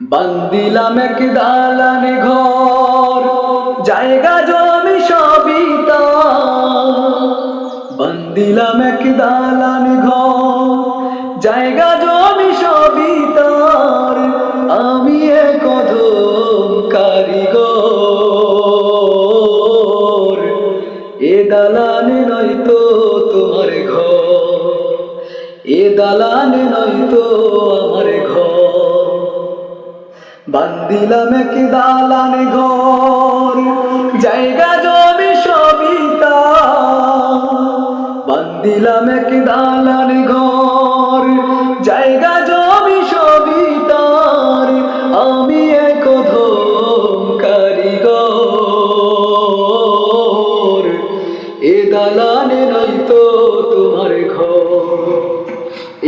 বান্দিলাম এক দালানে ঘর, জায়গা জমি সবই তার। বান্দিলাম এক দালানে ঘর, জায়গা জমি সবই তার। আমি এক অধম কারিগর, এ দালানে নয়তো তোমার ঘর, এ দালানে নয়তো আমার ঘর। বান্দিলাম এক দালানে ঘর, জায়গা জমি সবই তার। বান্দিলাম এক দালানে ঘর, জায়গা জমি সবই তার। আমি এক অধম কারিগর, এ দালানে নয়তো তোমার ঘর,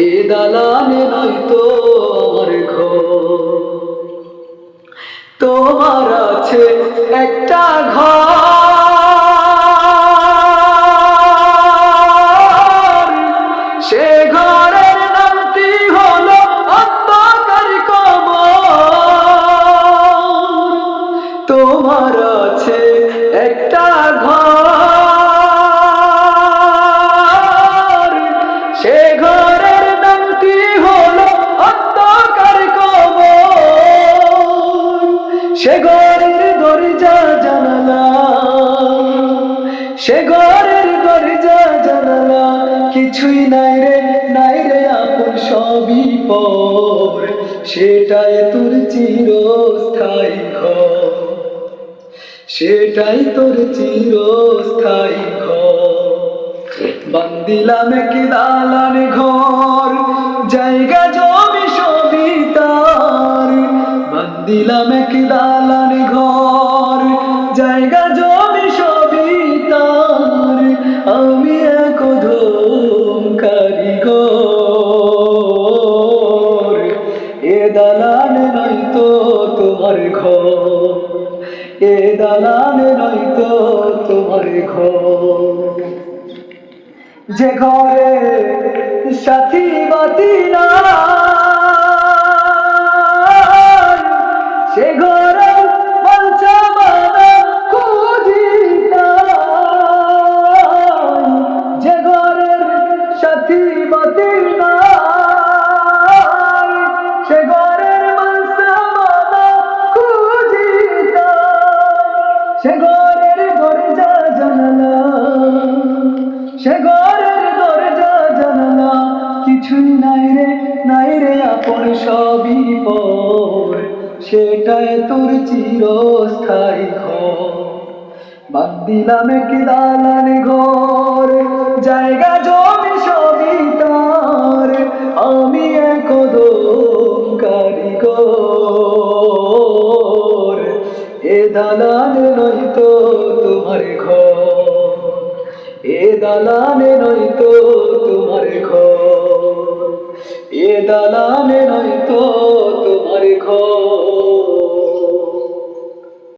এ দালানে নয়তো আমার ঘর। তোমার আছে একটা ঘর, সে ঘরের নামটি হলো অন্ধকার কবর। তোমার আছে একটা ঘর, সে ঘরের নামটি হলো অন্ধকার কবর। সে ঘরের দরজা জানালা, সে ঘরের দরজা জানালা কিছুই নাই রে, নাই রে আপন সবই পর। সেটাই তোর চিরস্থায়ী ঘর, সেটাই তোর চিরস্থায়ী ঘর। বান্দিলাম এক দালানে ঘর, জায়গা জমি সবই তার। বান্দিলাম এক দালানে ঘর, জায়গা জমি সবই তার। আমি এক অধম কারিগর, এ দালানে নয়তো তোমার ঘর, এ দালানে নয়তো তোমার ঘর। যে ঘরে সাথী বাতি নাই, সে ঘরে বাঞ্ছা বাঁধা খুঁজি তাই। যে ঘরের সাথী বাতি নাই, সে ঘরের বাঞ্ছা বাঁধা খুঁজি তাই। সে ঘরের দরজা জানালা, সে ঘরের দরজা জানালা কিছুই নাই রে, নাই রে আপন সবই পর। সেটাই তোর চিরস্থায়ী ঘর। বান্দিলাম এক দালানে ঘর, জায়গা জমি সবই তার। আমি এক অধম কারিগর, এ দালানে নয়তো তোমার ঘর, এ দালানে নয়তো তোমার ঘর, এ দালানে নয়।